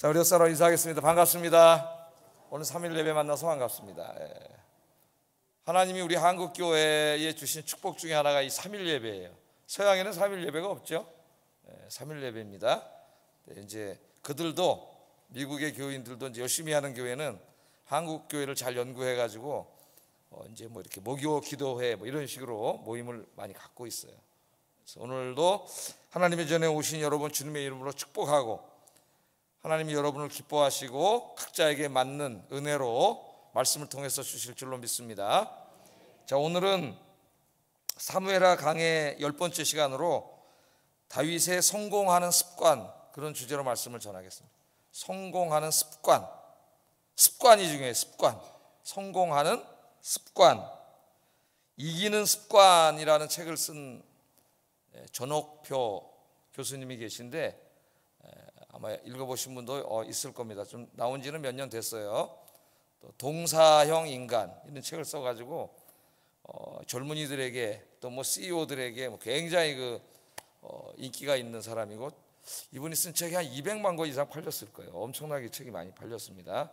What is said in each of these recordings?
자, 우리 옆사람 인사하겠습니다. 반갑습니다. 오늘 3일 예배 만나서 반갑습니다. 하나님이 우리 한국교회에 주신 축복 중에 하나가 이 3일 예배예요. 서양에는 3일 예배가 없죠. 3일 예배입니다. 이제 그들도, 미국의 교인들도 이제 열심히 하는 교회는 한국 교회를 잘 연구해가지고 이제 뭐 이렇게 목요 기도회 뭐 이런 식으로 모임을 많이 갖고 있어요. 그래서 오늘도 하나님의 전에 오신 여러분 주님의 이름으로 축복하고, 하나님이 여러분을 기뻐하시고 각자에게 맞는 은혜로 말씀을 통해서 주실 줄로 믿습니다. 자, 오늘은 사무엘하 강의 10번째 시간으로 다윗의 성공하는 습관, 그런 주제로 말씀을 전하겠습니다. 성공하는 습관, 습관이 중요해요. 습관, 성공하는 습관. 이기는 습관이라는 책을 쓴 전옥표 교수님이 계신데 아마 읽어보신 분도 있을 겁니다. 좀 나온 지는 몇 년 됐어요. 또 동사형 인간 이런 책을 써가지고 젊은이들에게 또 뭐 CEO들에게 굉장히 인기가 있는 사람이고, 이분이 쓴 책이 한 200만 권 이상 팔렸을 거예요. 엄청나게 책이 많이 팔렸습니다.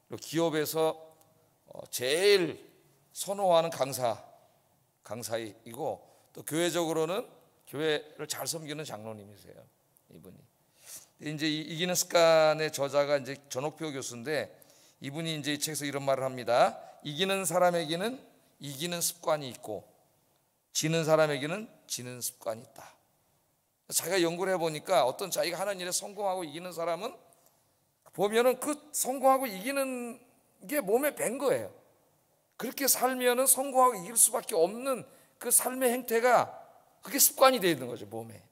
그리고 기업에서 제일 선호하는 강사이고, 또 교회적으로는 교회를 잘 섬기는 장로님이세요, 이분이. 이제 이기는 습관의 저자가 이제 전옥표 교수인데, 이분이 이제 이 책에서 이런 말을 합니다. 이기는 사람에게는 이기는 습관이 있고, 지는 사람에게는 지는 습관이 있다. 자기가 연구를 해보니까 어떤 자기가 하는 일에 성공하고 이기는 사람은 보면은 그 성공하고 이기는 게 몸에 밴 거예요. 그렇게 살면은 성공하고 이길 수밖에 없는 그 삶의 행태가 그게 습관이 되어 있는 거죠, 몸에.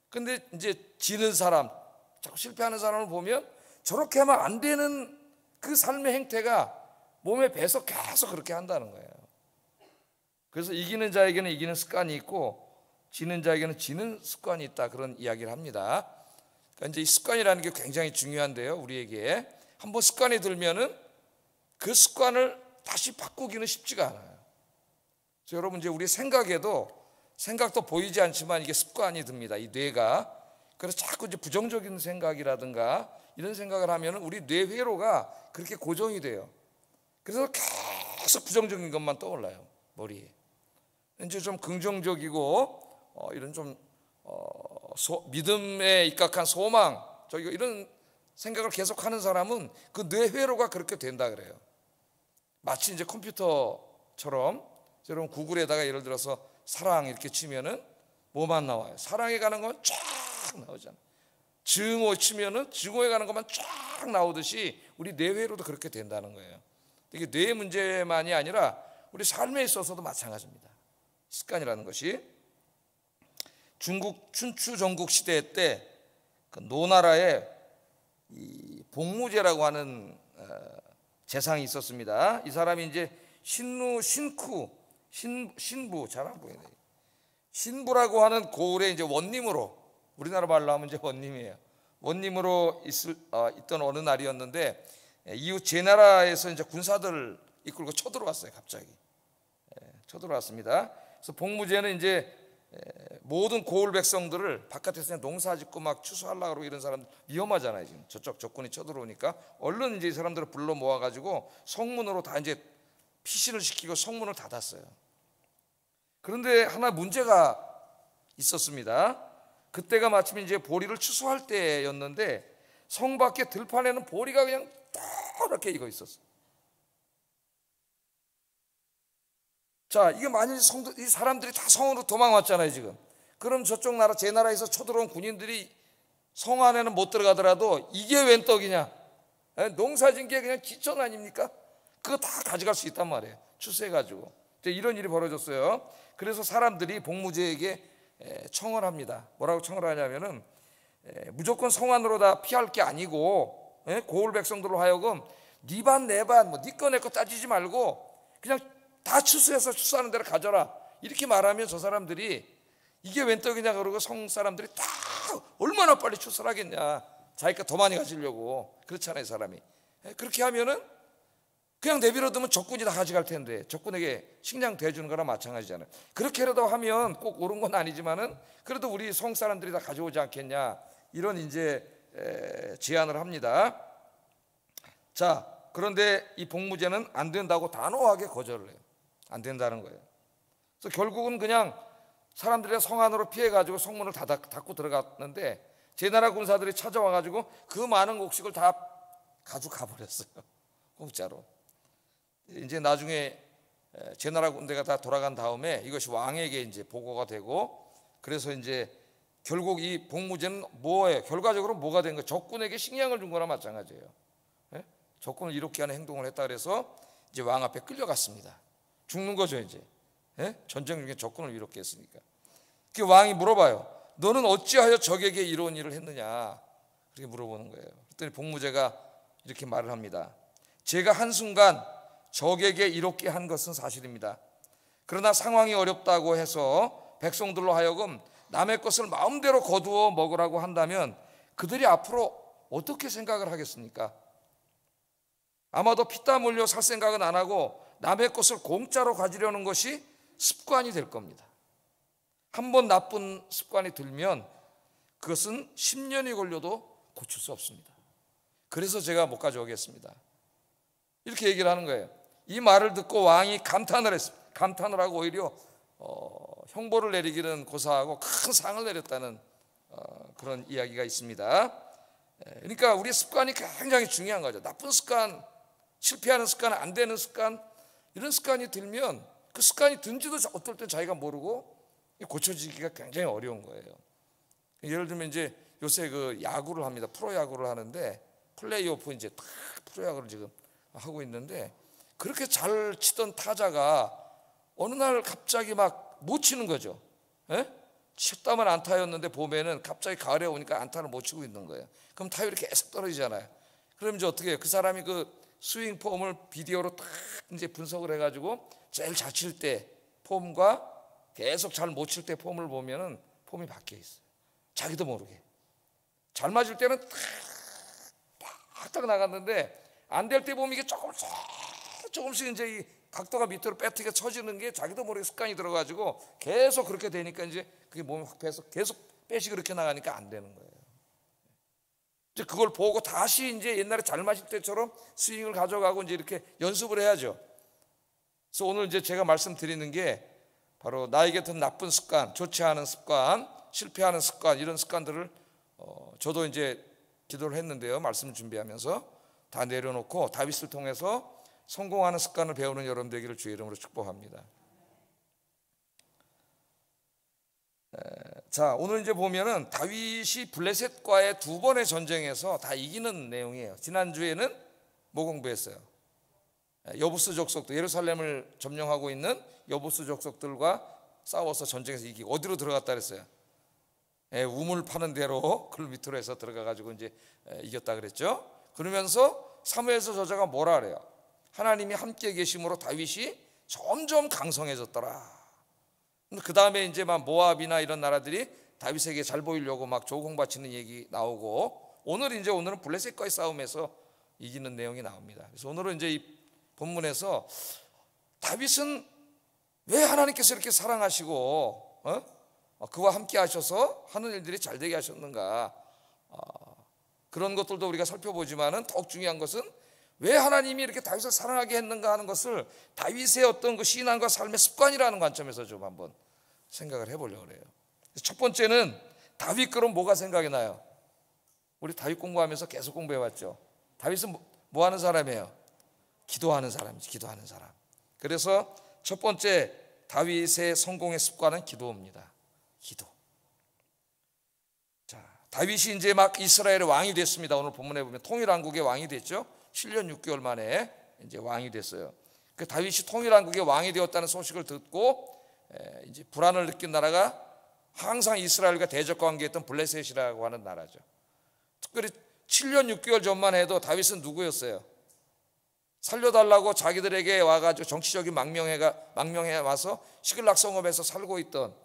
근데 이제 지는 사람, 자꾸 실패하는 사람을 보면 저렇게 하면 안 되는 그 삶의 행태가 몸에 배서 계속 그렇게 한다는 거예요. 그래서 이기는 자에게는 이기는 습관이 있고 지는 자에게는 지는 습관이 있다, 그런 이야기를 합니다. 그러니까 이제 이 습관이라는 게 굉장히 중요한데요, 우리에게 한번 습관이 들면은 그 습관을 다시 바꾸기는 쉽지가 않아요. 그래서 여러분, 이제 우리 생각도 보이지 않지만 이게 습관이 듭니다, 이 뇌가. 그래서 자꾸 이제 부정적인 생각이라든가 이런 생각을 하면 우리 뇌회로가 그렇게 고정이 돼요. 그래서 계속 부정적인 것만 떠올라요, 머리에. 이제 좀 긍정적이고 이런 좀 믿음에 입각한 소망, 이런 생각을 계속하는 사람은 그 뇌회로가 그렇게 된다 그래요. 마치 이제 컴퓨터처럼, 여러분 구글에다가 예를 들어서 사랑 이렇게 치면은 뭐만 나와요? 사랑에 가는 건 쫙 나오잖아요. 증오 치면은 증오에 가는 것만 쫙 나오듯이 우리 뇌회로도 그렇게 된다는 거예요. 이게 뇌 문제만이 아니라 우리 삶에 있어서도 마찬가지입니다. 습관이라는 것이. 중국 춘추 전국 시대 때 그 노나라에 이 복무제라고 하는 재상이 있었습니다. 이 사람이 이제 신부, 잘 안 보이네. 신부라고 하는 고을의 이제 원님으로, 우리나라 말로 하면 이제 원님이에요. 원님으로 있던 어느 날이었는데, 이후 제나라에서 이제 군사들을 이끌고 쳐들어왔어요. 갑자기 쳐들어왔습니다. 그래서 복무제는 이제 모든 고을 백성들을 바깥에서 농사 짓고 막 추수하려고 그러고 이런 사람들 위험하잖아요. 지금 저쪽 적군이 쳐들어오니까 얼른 이제 이 사람들을 불러 모아가지고 성문으로 다 이제 피신을 시키고 성문을 닫았어요. 그런데 하나 문제가 있었습니다. 그때가 마침 이제 보리를 추수할 때였는데 성 밖에 들판에는 보리가 그냥 이렇게 익어 있었어요. 자, 이게 만일 이 사람들이 다 성으로 도망왔잖아요, 지금. 그럼 저쪽 나라, 제 나라에서 쳐들어온 군인들이 성 안에는 못 들어가더라도 이게 웬 떡이냐? 농사진 게 그냥 기천 아닙니까? 그거 다 가져갈 수 있단 말이에요, 추수해가지고. 이런 일이 벌어졌어요. 그래서 사람들이 복무제에게 청을 합니다. 뭐라고 청을 하냐면은 무조건 성 안으로 다 피할 게 아니고, 고을 백성들로 하여금 네 반 내 반 뭐 네 거 내 거 따지지 말고 그냥 다 추수해서 추수하는 대로 가져라, 이렇게 말하면 저 사람들이 이게 웬 떡이냐 그러고 성 사람들이 다 얼마나 빨리 추수를 하겠냐, 자기가 더 많이 가지려고. 그렇잖아요, 사람이. 그렇게 하면은 그냥 내버려두면 적군이 다 가져갈 텐데 적군에게 식량 대주는 거랑 마찬가지잖아요. 그렇게라도 하면 꼭 옳은 건 아니지만은 그래도 우리 성 사람들이 다 가져오지 않겠냐, 이런 이제 제안을 합니다. 자, 그런데 이 복무제는 안 된다고 단호하게 거절을 해요. 안 된다는 거예요. 그래서 결국은 그냥 사람들의 성 안으로 피해가지고 성문을 닫고 들어갔는데 제나라 군사들이 찾아와가지고 그 많은 곡식을 다 가져가 버렸어요. 공짜로. 이제 나중에 제나라 군대가 다 돌아간 다음에 이것이 왕에게 이제 보고가 되고, 그래서 이제 결국 이 복무제는 뭐예요? 결과적으로 뭐가 된 거예요? 적군에게 식량을 준 거나 마찬가지예요. 예? 적군을 이롭게 하는 행동을 했다 그래서 이제 왕 앞에 끌려갔습니다. 죽는 거죠 이제. 예? 전쟁 중에 적군을 이롭게 했으니까. 그 왕이 물어봐요. 너는 어찌하여 적에게 이런 일을 했느냐? 그렇게 물어보는 거예요. 그랬더니 복무제가 이렇게 말을 합니다. 제가 한순간 적에게 이롭게 한 것은 사실입니다. 그러나 상황이 어렵다고 해서 백성들로 하여금 남의 것을 마음대로 거두어 먹으라고 한다면 그들이 앞으로 어떻게 생각을 하겠습니까? 아마도 피땀 흘려 살 생각은 안 하고 남의 것을 공짜로 가지려는 것이 습관이 될 겁니다. 한번 나쁜 습관이 들면 그것은 10년이 걸려도 고칠 수 없습니다. 그래서 제가 못 가져오겠습니다. 이렇게 얘기를 하는 거예요. 이 말을 듣고 왕이 감탄을 했습니다. 감탄을 하고 오히려 형벌을 내리기는 고사하고 큰 상을 내렸다는 그런 이야기가 있습니다. 그러니까 우리 습관이 굉장히 중요한 거죠. 나쁜 습관, 실패하는 습관, 안 되는 습관, 이런 습관이 들면 그 습관이 든지도 어떨 땐 자기가 모르고 고쳐지기가 굉장히 어려운 거예요. 예를 들면 이제 요새 그 야구를 합니다. 프로야구를 하는데 플레이오프 이제 딱 프로야구를 지금 하고 있는데 그렇게 잘 치던 타자가 어느 날 갑자기 막 못 치는 거죠. 예? 쳤다면 안타였는데 봄에는 갑자기 가을에 오니까 안타를 못 치고 있는 거예요. 그럼 타율이 계속 떨어지잖아요. 그럼 이제 어떻게 해요? 그 사람이 그 스윙 폼을 비디오로 딱 이제 분석을 해가지고 제일 잘 칠 때 폼과 계속 잘 못 칠 때 폼을 보면은 폼이 바뀌어 있어요. 자기도 모르게. 잘 맞을 때는 딱 나갔는데 안 될 때 보면 이게 조금씩 이제 이 각도가 밑으로 빼트게 쳐지는 게 자기도 모르게 습관이 들어가지고 계속 그렇게 되니까 이제 그게 몸이 확 빼서 계속 빼시 그렇게 나가니까 안 되는 거예요. 이제 그걸 보고 다시 이제 옛날에 잘 맞을 때처럼 스윙을 가져가고 이제 이렇게 연습을 해야죠. 그래서 오늘 이제 제가 말씀드리는 게 바로 나에게 든 나쁜 습관, 좋지 않은 습관, 실패하는 습관, 이런 습관들을 저도 이제 기도를 했는데요. 말씀을 준비하면서 다 내려놓고 다윗을 통해서 성공하는 습관을 배우는 여러분 되기를 주의 이름으로 축복합니다. 자, 오늘 이제 보면은 다윗이 블레셋과의 두 번의 전쟁에서 다 이기는 내용이에요. 지난주에는 뭐 공부했어요? 여부스 족속들, 예루살렘을 점령하고 있는 여부스 족속들과 싸워서 전쟁에서 이기고 어디로 들어갔다 그랬어요? 우물 파는 대로 그 밑으로 해서 들어가 가지고 이제 이겼다 그랬죠. 그러면서 사무엘서 저자가 뭐라 그래요? 하나님이 함께 계심으로 다윗이 점점 강성해졌더라. 그 다음에 이제 막 모압이나 이런 나라들이 다윗에게 잘 보이려고 막 조공 바치는 얘기 나오고, 오늘은 블레셋과의 싸움에서 이기는 내용이 나옵니다. 그래서 오늘은 이제 이 본문에서 다윗은 왜 하나님께서 이렇게 사랑하시고 그와 함께 하셔서 하는 일들이 잘 되게 하셨는가, 그런 것들도 우리가 살펴보지만은 더욱 중요한 것은 왜 하나님이 이렇게 다윗을 사랑하게 했는가 하는 것을 다윗의 어떤 그 신앙과 삶의 습관이라는 관점에서 좀 한번 생각을 해보려고 그래요. 첫 번째는 다윗 그럼 뭐가 생각이 나요? 우리 다윗 공부하면서 계속 공부해왔죠. 다윗은 뭐 하는 사람이에요? 기도하는 사람이지, 기도하는 사람. 그래서 첫 번째 다윗의 성공의 습관은 기도입니다. 기도. 자, 다윗이 이제 막 이스라엘의 왕이 됐습니다. 오늘 본문에 보면 통일왕국의 왕이 됐죠. 7년 6개월 만에 이제 왕이 됐어요. 그 다윗이 통일왕국의 왕이 되었다는 소식을 듣고 이제 불안을 느낀 나라가 항상 이스라엘과 대적 관계했던 블레셋이라고 하는 나라죠. 특별히 7년 6개월 전만 해도 다윗은 누구였어요? 살려달라고 자기들에게 와가지고 정치적인 망명해 와서 시글락 성읍에서 살고 있던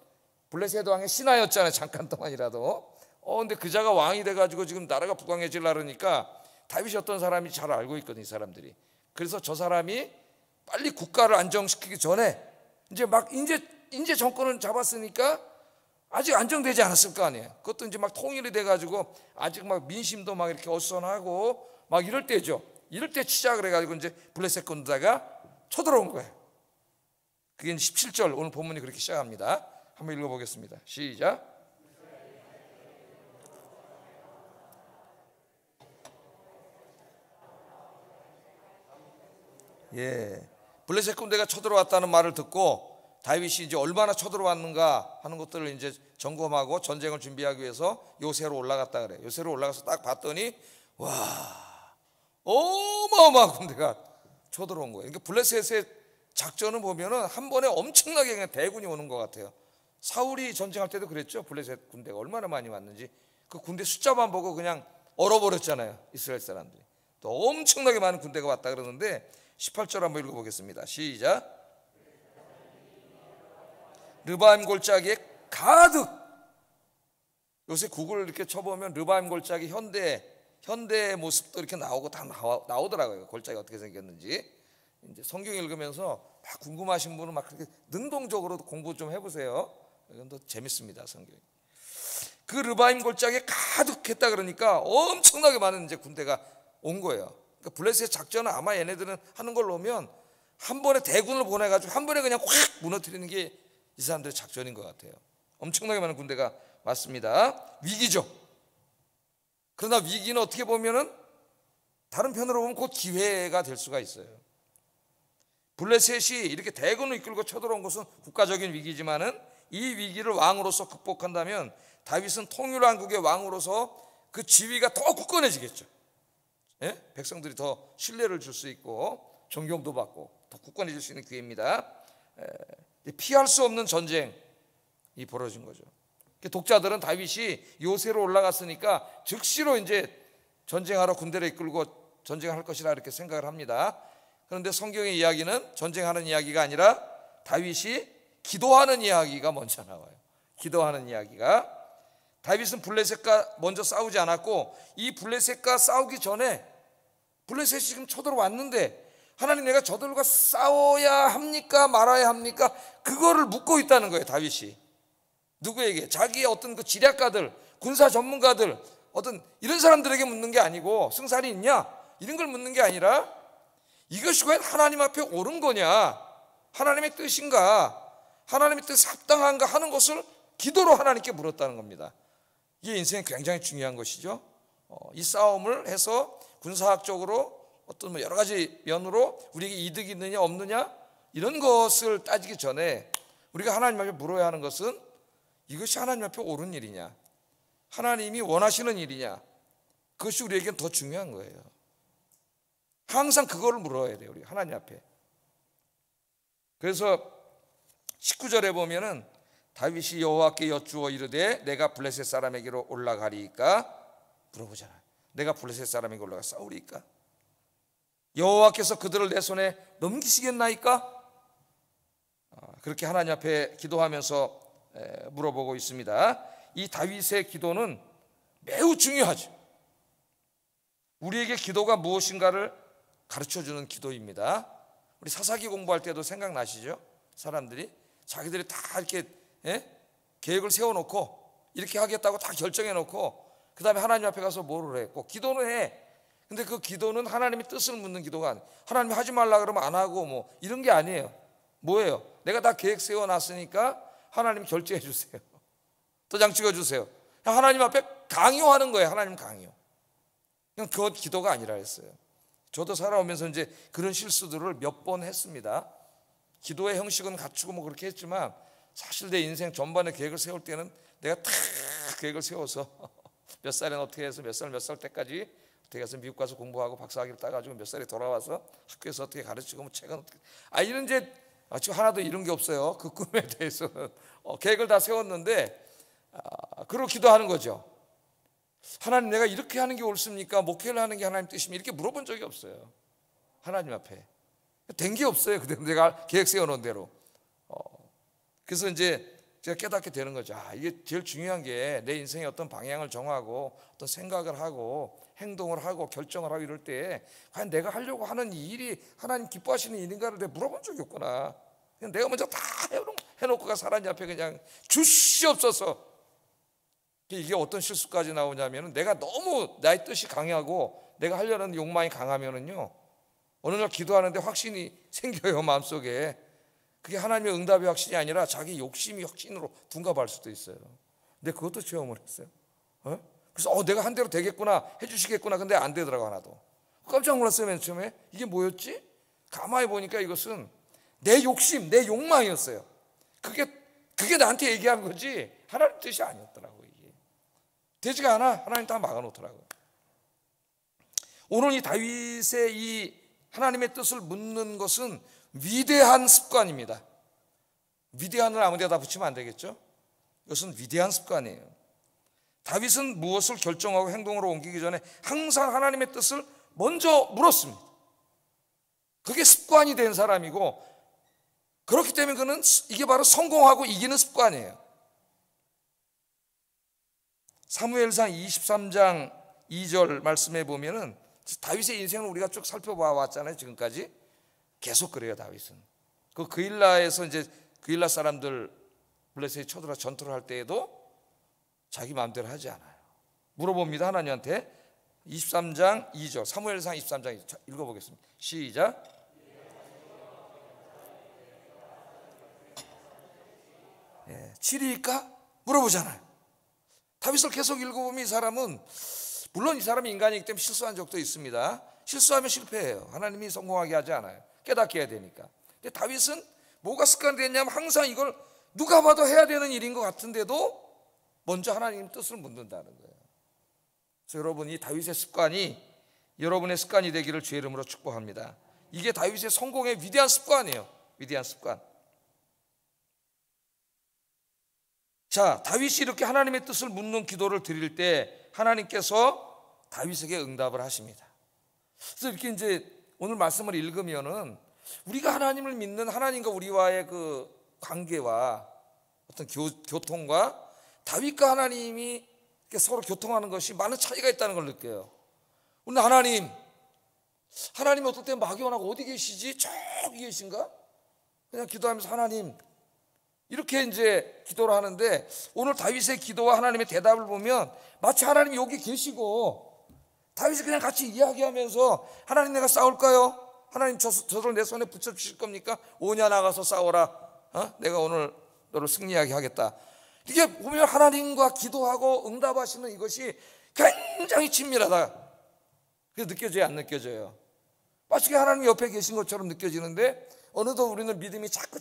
블레셋 왕의 신하였잖아요. 잠깐 동안이라도. 근데 그자가 왕이 돼가지고 지금 나라가 부강해지려고 하니까 다윗이 어떤 사람이 잘 알고 있거든요, 이 사람들이. 그래서 저 사람이 빨리 국가를 안정시키기 전에 이제 정권을 잡았으니까 아직 안정되지 않았을 거 아니에요. 그것도 이제 막 통일이 돼가지고 아직 막 민심도 막 이렇게 어수선하고 막 이럴 때죠. 이럴 때 시작을 해가지고 이제 블레셋 군대가 쳐들어온 거예요. 그게 17절 오늘 본문이 그렇게 시작합니다. 한번 읽어보겠습니다. 시작. 예, 블레셋 군대가 쳐들어왔다는 말을 듣고 다윗이 이제 얼마나 쳐들어왔는가 하는 것들을 이제 점검하고 전쟁을 준비하기 위해서 요새로 올라갔다 그래. 요새로 올라가서 딱 봤더니 와, 어마어마한 군대가 쳐들어온 거예요. 그러니까 블레셋의 작전을 보면은 한 번에 엄청나게 그냥 대군이 오는 것 같아요. 사울이 전쟁할 때도 그랬죠. 블레셋 군대가 얼마나 많이 왔는지 그 군대 숫자만 보고 그냥 얼어버렸잖아요. 이스라엘 사람들이. 또 엄청나게 많은 군대가 왔다 그러는데 18절 한번 읽어보겠습니다. 시작. 르바임 골짜기에 가득. 요새 구글 이렇게 쳐보면 르바임 골짜기 현대의 모습도 이렇게 나오고 다 나오더라고요. 골짜기 어떻게 생겼는지. 이제 성경 읽으면서 막 궁금하신 분은 막 그렇게 능동적으로 공부 좀 해보세요. 이건 더 재밌습니다, 성경이. 그 르바임 골짜기에 가득했다 그러니까 엄청나게 많은 이제 군대가 온 거예요. 그러니까 블레셋 작전은 아마 얘네들은 하는 걸 놓으면 한 번에 대군을 보내가지고 한 번에 그냥 확 무너뜨리는 게 이 사람들의 작전인 것 같아요. 엄청나게 많은 군대가 왔습니다. 위기죠. 그러나 위기는 어떻게 보면은 다른 편으로 보면 곧 기회가 될 수가 있어요. 블레셋이 이렇게 대군을 이끌고 쳐들어온 것은 국가적인 위기지만은 이 위기를 왕으로서 극복한다면 다윗은 통일왕국의 왕으로서 그 지위가 더 굳건해지겠죠. 예? 백성들이 더 신뢰를 줄 수 있고 존경도 받고 더 굳건해질 수 있는 기회입니다. 피할 수 없는 전쟁이 벌어진 거죠. 독자들은 다윗이 요새로 올라갔으니까 즉시로 이제 전쟁하러 군대를 이끌고 전쟁할 것이라 이렇게 생각을 합니다. 그런데 성경의 이야기는 전쟁하는 이야기가 아니라 다윗이 기도하는 이야기가 먼저 나와요. 기도하는 이야기가. 다윗은 블레셋과 먼저 싸우지 않았고 이 블레셋과 싸우기 전에 블레셋이 지금 쳐들어왔는데 하나님, 내가 저들과 싸워야 합니까 말아야 합니까? 그거를 묻고 있다는 거예요. 다윗이 누구에게? 자기의 어떤 그 지략가들, 군사 전문가들, 어떤 이런 사람들에게 묻는 게 아니고, 승산이 있냐 이런 걸 묻는 게 아니라 이것이 과연 하나님 앞에 옳은 거냐, 하나님의 뜻인가, 하나님의 뜻에 합당한가 하는 것을 기도로 하나님께 물었다는 겁니다. 이게 인생에 굉장히 중요한 것이죠. 이 싸움을 해서 군사학적으로 어떤 여러 가지 면으로 우리에게 이득이 있느냐 없느냐 이런 것을 따지기 전에 우리가 하나님 앞에 물어야 하는 것은 이것이 하나님 앞에 옳은 일이냐, 하나님이 원하시는 일이냐, 그것이 우리에게는 더 중요한 거예요. 항상 그거를 물어야 돼요, 우리 하나님 앞에. 그래서 19절에 보면은 다윗이 여호와께 여쭈어 이르되 내가 블레셋 사람에게로 올라가리이까 물어보잖아요. 내가 블레셋 사람에게 올라가 싸우리이까? 여호와께서 그들을 내 손에 넘기시겠나이까? 그렇게 하나님 앞에 기도하면서 물어보고 있습니다. 이 다윗의 기도는 매우 중요하죠. 우리에게 기도가 무엇인가를 가르쳐주는 기도입니다. 우리 사사기 공부할 때도 생각나시죠? 사람들이 자기들이 다 이렇게 계획을 세워놓고 이렇게 하겠다고 다 결정해놓고 그 다음에 하나님 앞에 가서 뭐를 해? 꼭 기도는 해. 근데 그 기도는 하나님의 뜻을 묻는 기도가 아니에요. 하나님이 하지 말라 그러면 안 하고 뭐 이런 게 아니에요. 뭐예요? 내가 다 계획 세워놨으니까 하나님 결제해 주세요. 도장 찍어주세요. 하나님 앞에 강요하는 거예요. 하나님 강요. 그냥 그것 기도가 아니라 했어요. 저도 살아오면서 이제 그런 실수들을 몇 번 했습니다. 기도의 형식은 갖추고 뭐 그렇게 했지만 사실 내 인생 전반에 계획을 세울 때는 내가 다 계획을 세워서 몇 살에는 어떻게 해서 몇 살 때까지 어떻게 해서 미국 가서 공부하고 박사학위를 따가지고 몇 살에 돌아와서 학교에서 어떻게 가르치고 뭐 책은 어떻게 이런 이제 지금 하나도 이런 게 없어요. 그 꿈에 대해서는 계획을 다 세웠는데 그러고 기도하는 거죠. 하나님, 내가 이렇게 하는 게 옳습니까? 목회를 하는 게 하나님 뜻입니까? 이렇게 물어본 적이 없어요. 하나님 앞에 된 게 없어요. 그대로 내가 계획 세워놓은 대로. 그래서 이제 제가 깨닫게 되는 거죠. 이게 제일 중요한 게 내 인생의 어떤 방향을 정하고 어떤 생각을 하고 행동을 하고 결정을 하고 이럴 때 과연 내가 하려고 하는 이 일이 하나님 기뻐하시는 일인가를 내가 물어본 적이 없구나. 그냥 내가 먼저 다 해놓고가 사람이 앞에 그냥 주시옵소서. 이게 어떤 실수까지 나오냐면, 내가 너무 나의 뜻이 강하고 내가 하려는 욕망이 강하면은요, 어느 날 기도하는데 확신이 생겨요, 마음속에. 그게 하나님의 응답의 확신이 아니라 자기 욕심이 확신으로 둔갑할 수도 있어요. 근데 그것도 체험을 했어요. 그래서 내가 한 대로 되겠구나, 해주시겠구나. 근데 안 되더라고, 하나도. 깜짝 놀랐어요, 맨 처음에. 이게 뭐였지? 가만히 보니까 이것은 내 욕심, 내 욕망이었어요. 그게 나한테 얘기한 거지 하나님 뜻이 아니었더라고요. 이게 되지가 않아. 하나님 다 막아놓더라고요. 오늘 이 다윗의 이 하나님의 뜻을 묻는 것은 위대한 습관입니다. 위대한을 아무 데다 붙이면 안 되겠죠? 이것은 위대한 습관이에요. 다윗은 무엇을 결정하고 행동으로 옮기기 전에 항상 하나님의 뜻을 먼저 물었습니다. 그게 습관이 된 사람이고, 그렇기 때문에 그는 이게 바로 성공하고 이기는 습관이에요. 사무엘상 23장 2절 말씀해 보면은, 다윗의 인생을 우리가 쭉 살펴봐 왔잖아요. 지금까지 계속 그래요. 다윗은 그 그일라에서 이제 그일라 사람들 블레셋이 쳐들어 전투를 할 때에도 자기 마음대로 하지 않아요. 물어봅니다, 하나님한테. 23장 2절, 사무엘상 23장 2절 읽어보겠습니다. 시작. 칠이일까? 물어보잖아요. 다윗을 계속 읽어보면 이 사람은, 물론 이 사람이 인간이기 때문에 실수한 적도 있습니다. 실수하면 실패해요. 하나님이 성공하게 하지 않아요. 깨닫게 해야 되니까. 근데 다윗은 뭐가 습관됐냐면, 항상 이걸 누가 봐도 해야 되는 일인 것 같은데도 먼저 하나님 뜻을 묻는다는 거예요. 그래서 여러분, 이 다윗의 습관이 여러분의 습관이 되기를 주의 이름으로 축복합니다. 이게 다윗의 성공의 위대한 습관이에요. 위대한 습관. 자, 다윗이 이렇게 하나님의 뜻을 묻는 기도를 드릴 때 하나님께서 다윗에게 응답을 하십니다. 그래서 이렇게 이제 오늘 말씀을 읽으면은, 우리가 하나님을 믿는 하나님과 우리와의 그 관계와 어떤 교통과 다윗과 하나님이 서로 교통하는 것이 많은 차이가 있다는 걸 느껴요. 근데 하나님이 어떨 때 막연하고 어디 계시지? 저기 계신가? 그냥 기도하면서 하나님, 이렇게 이제 기도를 하는데, 오늘 다윗의 기도와 하나님의 대답을 보면 마치 하나님이 여기 계시고 다윗이 그냥 같이 이야기하면서, 하나님 내가 싸울까요? 하나님 저를 내 손에 붙여주실 겁니까? 오냐 나가서 싸워라. 내가 오늘 너를 승리하게 하겠다. 이게 보면 하나님과 기도하고 응답하시는 이것이 굉장히 친밀하다. 그게 느껴져요, 안 느껴져요? 마치 하나님 옆에 계신 것처럼 느껴지는데, 어느덧 우리는 믿음이 자꾸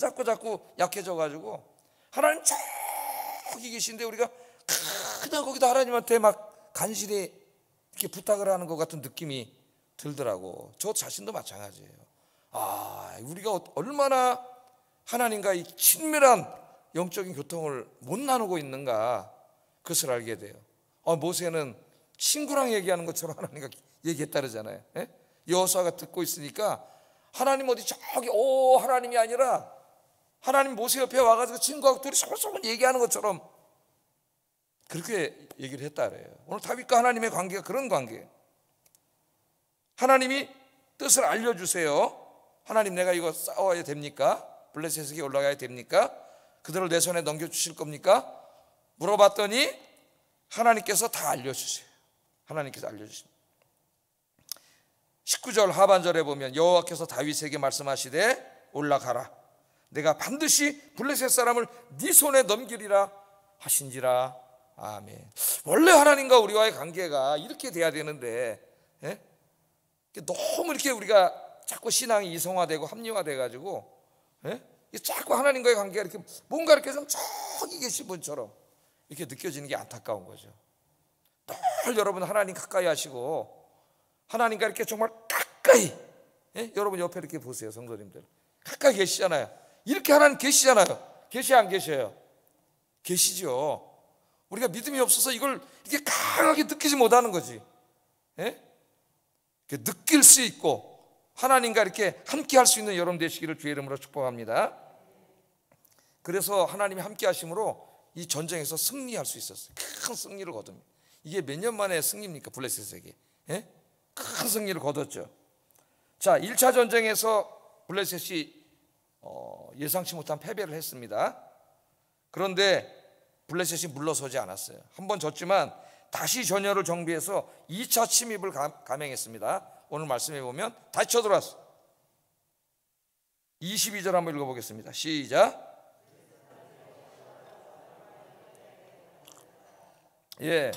약해져가지고, 하나님 저기 계신데 우리가 그냥 거기다 하나님한테 막 간신히 이렇게 부탁을 하는 것 같은 느낌이 들더라고. 저 자신도 마찬가지예요. 우리가 얼마나 하나님과 이 친밀한 영적인 교통을 못 나누고 있는가, 그것을 알게 돼요. 모세는 친구랑 얘기하는 것처럼 하나님과 얘기했다 그러잖아요. 여호수아가 듣고 있으니까, 하나님 어디 저기 하나님이 아니라 하나님 모세 옆에 와가지고 친구하고 둘이 소소문 얘기하는 것처럼 그렇게 얘기를 했다 그래요. 오늘 다윗과 하나님의 관계가 그런 관계예요. 하나님이 뜻을 알려주세요. 하나님, 내가 이거 싸워야 됩니까? 블레셋에게 올라가야 됩니까? 그들을 내 손에 넘겨주실 겁니까? 물어봤더니 하나님께서 다 알려주세요. 하나님께서 알려주십니다. 19절 하반절에 보면, 여호와께서 다윗에게 말씀하시되 올라가라, 내가 반드시 블레셋 사람을 네 손에 넘기리라 하신지라. 아멘. 원래 하나님과 우리와의 관계가 이렇게 돼야 되는데, 너무 이렇게 우리가 자꾸 신앙이 이성화되고 합리화돼가지고, 자꾸 하나님과의 관계가 이렇게 뭔가 이렇게 좀 저기 계신 분처럼 이렇게 느껴지는 게 안타까운 거죠. 늘 여러분 하나님 가까이 하시고, 하나님과 이렇게 정말 가까이, 여러분 옆에 이렇게 보세요. 성도님들 가까이 계시잖아요. 이렇게 하나님 계시잖아요. 계시 안 계셔요? 계시죠. 우리가 믿음이 없어서 이걸 이렇게 강하게 느끼지 못하는 거지. 느낄 수 있고 하나님과 이렇게 함께 할 수 있는 여러분 되시기를 주의 이름으로 축복합니다. 그래서 하나님이 함께 하심으로 이 전쟁에서 승리할 수 있었어요. 큰 승리를 거둡니다. 이게 몇 년 만에 승리입니까? 블레셋에게 큰 승리를 거뒀죠. 자, 1차 전쟁에서 블레셋이 예상치 못한 패배를 했습니다. 그런데 블레셋이 물러서지 않았어요. 한 번 졌지만 다시 전열을 정비해서 2차 침입을 감행했습니다. 오늘 말씀해 보면 다시 쳐들어왔어. 22절 한번 읽어보겠습니다. 시작. 예,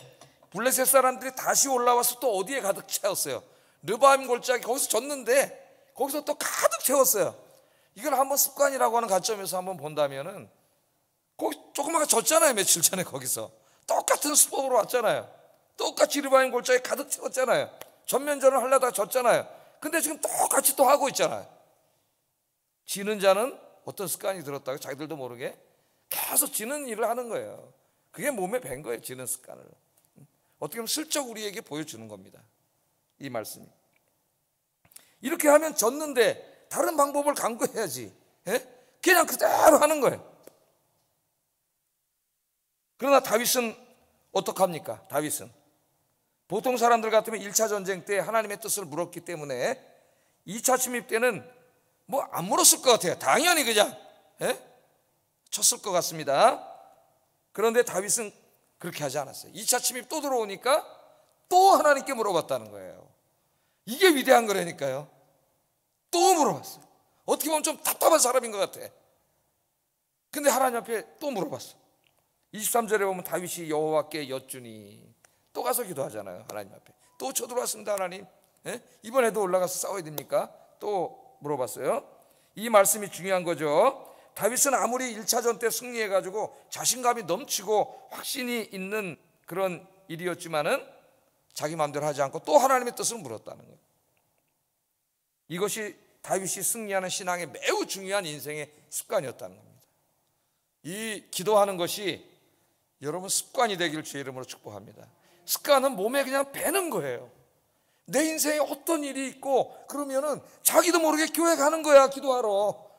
블레셋 사람들이 다시 올라와서 또 어디에 가득 채웠어요? 르바임 골짜기, 거기서 졌는데 거기서 또 가득 채웠어요. 이걸 한번 습관이라고 하는 관점에서 한번 본다면은 거기 조그마한 졌잖아요. 며칠 전에 거기서 똑같은 수법으로 왔잖아요. 똑같이 르바임 골짜기 가득 채웠잖아요. 전면전을 하려다가 졌잖아요. 근데 지금 똑같이 또 하고 있잖아요. 지는 자는 어떤 습관이 들었다고 자기들도 모르게 계속 지는 일을 하는 거예요. 그게 몸에 밴 거예요. 지는 습관을. 어떻게 보면 슬쩍 우리에게 보여주는 겁니다. 이 말씀이. 이렇게 하면 졌는데 다른 방법을 강구해야지. 예? 그냥 그대로 하는 거예요. 그러나 다윗은 어떡합니까? 다윗은 보통 사람들 같으면 1차 전쟁 때 하나님의 뜻을 물었기 때문에 2차 침입 때는 뭐 안 물었을 것 같아요. 당연히 그냥 쳤을 것 같습니다. 그런데 다윗은 그렇게 하지 않았어요. 2차 침입 또 들어오니까 또 하나님께 물어봤다는 거예요. 이게 위대한 거라니까요. 또 물어봤어요. 어떻게 보면 좀 답답한 사람인 것 같아. 근데 하나님 앞에 또 물어봤어. 23절에 보면 다윗이 여호와께 여쭈니 또 가서 기도하잖아요. 하나님 앞에 또 쳐들어왔습니다. 하나님, 이번에도 올라가서 싸워야 됩니까? 또 물어봤어요. 이 말씀이 중요한 거죠. 다윗은 아무리 1차전 때 승리해가지고 자신감이 넘치고 확신이 있는 그런 일이었지만은 자기 마음대로 하지 않고 또 하나님의 뜻을 물었다는 거예요. 이것이 다윗이 승리하는 신앙의 매우 중요한 인생의 습관이었다는 겁니다. 이 기도하는 것이 여러분 습관이 되기를 주의 이름으로 축복합니다. 습관은 몸에 그냥 배는 거예요. 내 인생에 어떤 일이 있고 그러면은 자기도 모르게 교회 가는 거야. 기도하러.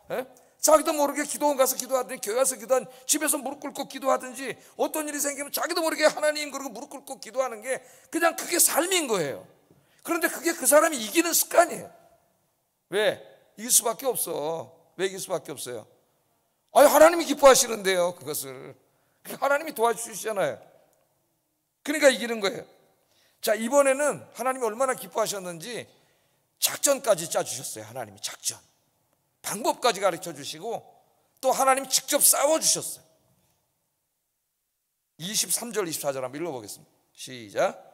자기도 모르게 기도원 가서 기도하든지 교회 가서 기도하든지 집에서 무릎 꿇고 기도하든지 어떤 일이 생기면 자기도 모르게 하나님 그러고 무릎 꿇고 기도하는 게 그냥 그게 삶인 거예요. 그런데 그게 그 사람이 이기는 습관이에요. 왜? 이길 수밖에 없어. 왜 이길 수밖에 없어요? 하나님이 기뻐하시는데요. 그것을 하나님이 도와주시잖아요. 그러니까 이기는 거예요. 자, 이번에는 하나님이 얼마나 기뻐하셨는지 작전까지 짜주셨어요. 하나님이 작전, 방법까지 가르쳐 주시고 또 하나님이 직접 싸워주셨어요. 23절 24절 한번 읽어보겠습니다. 시작.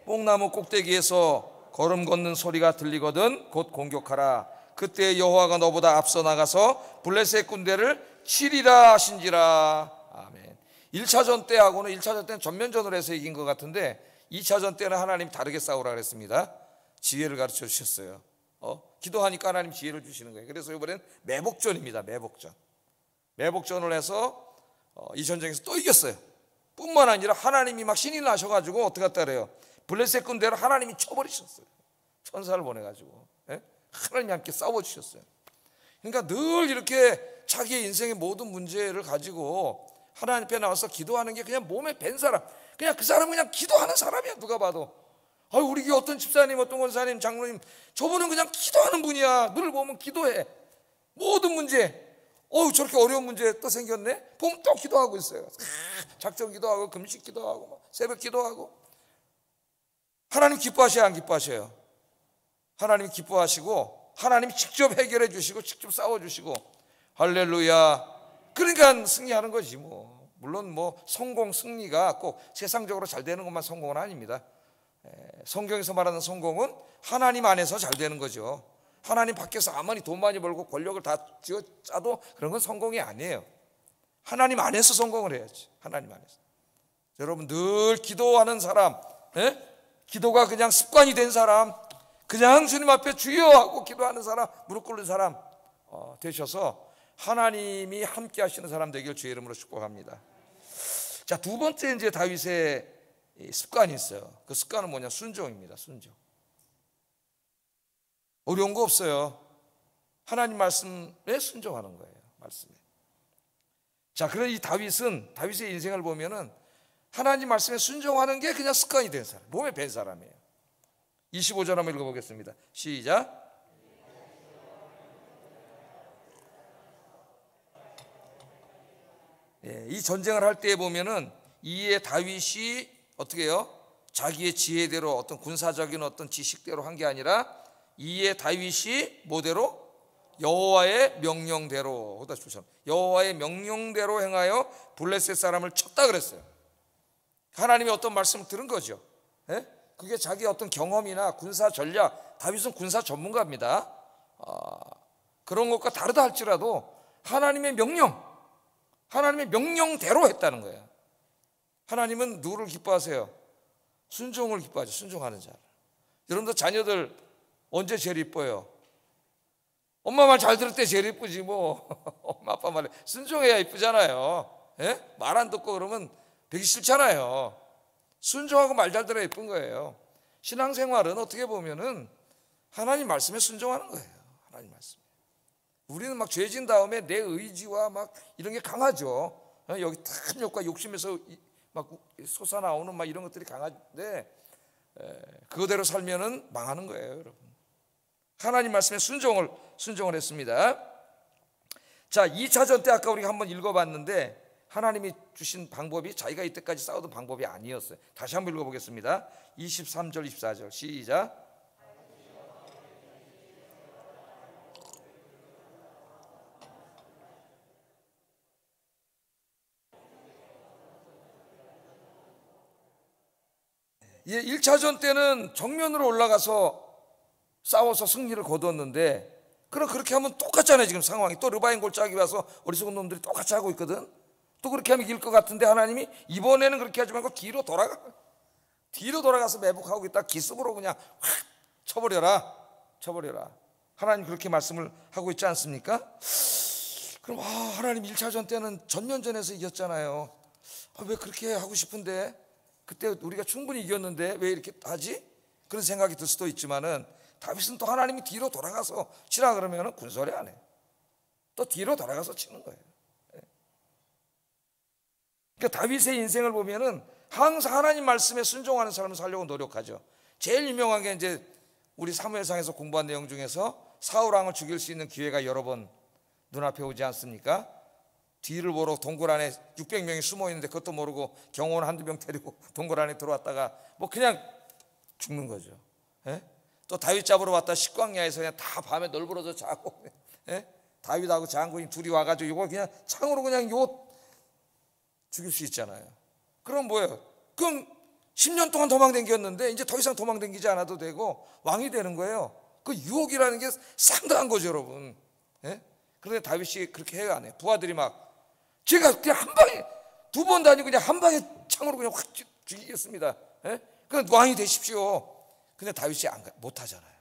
뽕나무 꼭대기에서 걸음 걷는 소리가 들리거든 곧 공격하라. 그때 여호와가 너보다 앞서 나가서 블레셋 군대를 치리라 하신지라. 아멘. 1차전 때하고는 1차전 때는 전면전을 해서 이긴 것 같은데 2차전 때는 하나님이 다르게 싸우라 그랬습니다. 지혜를 가르쳐 주셨어요. 기도하니까 하나님 지혜를 주시는 거예요. 그래서 이번엔 매복전입니다. 매복전을 해서 이 전쟁에서 또 이겼어요. 뿐만 아니라 하나님이 막 신이 나셔가지고 어떻게 했다 그래요? 블레셋 군대를 하나님이 쳐버리셨어요. 천사를 보내가지고 하나님이 함께 싸워주셨어요. 그러니까 늘 이렇게 자기의 인생의 모든 문제를 가지고 하나님 앞에 나와서 기도하는 게 그냥 몸에 밴 사람, 그냥 그 사람은 그냥 기도하는 사람이야. 누가 봐도 우리 교회 어떤 집사님, 어떤 권사님, 장로님, 저분은 그냥 기도하는 분이야. 늘 보면 기도해. 모든 문제. 저렇게 어려운 문제 또 생겼네? 보면 또 기도하고 있어요. 작정 기도하고 금식 기도하고 새벽 기도하고. 하나님 기뻐하셔요, 안 기뻐하셔요? 하나님 기뻐하시고 하나님이 직접 해결해 주시고 직접 싸워주시고 할렐루야. 그러니까 승리하는 거지 뭐. 물론 뭐 성공, 승리가 꼭 세상적으로 잘 되는 것만 성공은 아닙니다. 성경에서 말하는 성공은 하나님 안에서 잘 되는 거죠. 하나님 밖에서 아무리 돈 많이 벌고 권력을 다 쥐어 짜도 그런 건 성공이 아니에요. 하나님 안에서 성공을 해야지. 하나님 안에서. 여러분 늘 기도하는 사람, 기도가 그냥 습관이 된 사람, 그냥 주님 앞에 주여 하고 기도하는 사람, 무릎 꿇는 사람 되셔서 하나님이 함께 하시는 사람 되길 주의 이름으로 축복합니다. 자, 두 번째 이제 다윗의 습관이 있어요. 그 습관은 뭐냐? 순종입니다. 순종. 어려운 거 없어요. 하나님 말씀에 순종하는 거예요. 말씀에. 자, 그런 이 다윗의 인생을 보면은 하나님 말씀에 순종하는 게 그냥 습관이 된 사람, 몸에 밴 사람이에요. 25절 한번 읽어보겠습니다. 시작. 예, 이 전쟁을 할 때 보면은 이에 다윗이 어떻게 해요? 자기의 지혜대로 어떤 군사적인 어떤 지식대로 한 게 아니라 이에 다윗이 뭐대로? 여호와의 명령대로, 여호와의 명령대로 행하여 블레셋 사람을 쳤다 그랬어요. 하나님이 어떤 말씀을 들은 거죠. 예? 그게 자기의 어떤 경험이나 군사 전략, 다윗은 군사 전문가입니다. 그런 것과 다르다 할지라도 하나님의 명령, 하나님의 명령대로 했다는 거예요. 하나님은 누구를 기뻐하세요? 순종을 기뻐하죠. 순종하는 자를. 여러분들 자녀들 언제 제일 이뻐요? 엄마 말 잘 들을 때 제일 이쁘지 뭐. 엄마 아빠 말에 순종해야 이쁘잖아요. 예? 말 안 듣고 그러면 되게 싫잖아요. 순종하고 말 잘 들어야 이쁜 거예요. 신앙생활은 어떻게 보면은 하나님 말씀에 순종하는 거예요. 하나님 말씀. 우리는 막 죄진 다음에 내 의지와 막 이런 게 강하죠. 여기 탐욕과 욕심에서 막 솟아나오는 막 이런 것들이 강한데 그거대로 살면은 망하는 거예요, 여러분. 하나님 말씀에 순종을 했습니다. 자, 2차전 때 아까 우리가 한번 읽어봤는데 하나님이 주신 방법이 자기가 이때까지 싸우던 방법이 아니었어요. 다시 한번 읽어보겠습니다. 23절 24절 시작. 예, 1차전 때는 정면으로 올라가서 싸워서 승리를 거두었는데 그럼 그렇게 하면 똑같잖아요. 지금 상황이 또 르바임 골짜기 와서 어리석은 놈들이 똑같이 하고 있거든. 또 그렇게 하면 이길 것 같은데 하나님이 이번에는 그렇게 하지 말고 뒤로 돌아가서 매복하고 있다 기습으로 그냥 확 쳐버려라. 하나님 그렇게 말씀을 하고 있지 않습니까? 그럼 하나님 1차전 때는 전면전에서 이겼잖아요. 왜 그렇게 하고 싶은데 그때 우리가 충분히 이겼는데 왜 이렇게 하지? 그런 생각이 들 수도 있지만은 다윗은 또 하나님이 뒤로 돌아가서 치라 그러면 군소리 안 해. 또 뒤로 돌아가서 치는 거예요. 그러니까 다윗의 인생을 보면은 항상 하나님 말씀에 순종하는 사람을 살려고 노력하죠. 제일 유명한 게 이제 우리 사무엘상에서 공부한 내용 중에서 사울 왕을 죽일 수 있는 기회가 여러 번 눈앞에 오지 않습니까? 뒤를 보러 동굴 안에 600명이 숨어 있는데 그것도 모르고 경호원 한두 명 데리고 동굴 안에 들어왔다가 뭐 그냥 죽는 거죠. 예? 또 다윗 잡으러 왔다 식광야에서 그냥 다 밤에 널브러져 자고, 예? 다윗하고 장군이 둘이 와가지고 이거 그냥 창으로 그냥 요 죽일 수 있잖아요. 그럼 뭐예요? 그럼 10년 동안 도망다녔는데 이제 더 이상 도망다니지 않아도 되고 왕이 되는 거예요. 그 유혹이라는 게 상당한 거죠, 여러분. 예? 그런데 다윗이 그렇게 해요, 안 해요? 부하들이 막 제가 그냥 한 방에 두 번도 아니고 그냥 한 방에 창으로 그냥 확 죽이겠습니다. 예? 그럼 왕이 되십시오. 근데 다윗이 못 하잖아요.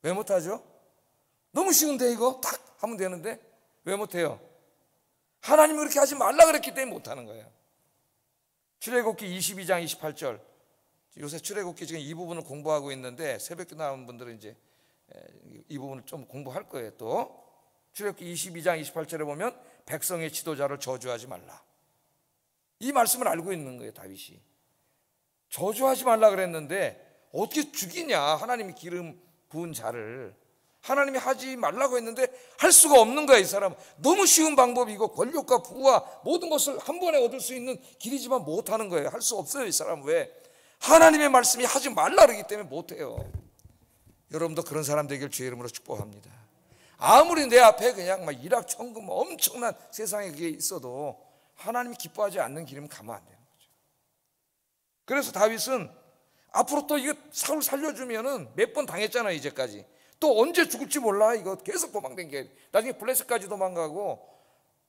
왜 못 하죠? 너무 쉬운데 이거 탁 하면 되는데 왜 못 해요? 하나님이 그렇게 하지 말라 그랬기 때문에 못 하는 거예요. 출애굽기 22장 28절. 요새 출애굽기 지금 이 부분을 공부하고 있는데 새벽기 나온 분들은 이제 이 부분을 좀 공부할 거예요. 또 출애굽기 22장 28절에 보면 백성의 지도자를 저주하지 말라. 이 말씀을 알고 있는 거예요, 다윗이. 저주하지 말라 그랬는데 어떻게 죽이냐? 하나님이 기름 부은 자를 하나님이 하지 말라고 했는데 할 수가 없는 거야. 이 사람은 너무 쉬운 방법이고 권력과 부와 모든 것을 한 번에 얻을 수 있는 길이지만 못하는 거예요. 할 수 없어요. 이 사람은. 왜? 하나님의 말씀이 하지 말라 그러기 때문에 못해요. 여러분도 그런 사람 되길 주의 이름으로 축복합니다. 아무리 내 앞에 그냥 막 일확천금 엄청난 세상에 그게 있어도 하나님이 기뻐하지 않는 길이면 가면 안 되는 거죠. 그래서 다윗은 앞으로 또 이거 사울 살려주면은 몇 번 당했잖아요. 이제까지 또 언제 죽을지 몰라. 이거 계속 도망다니게. 나중에 블레셋까지 도망가고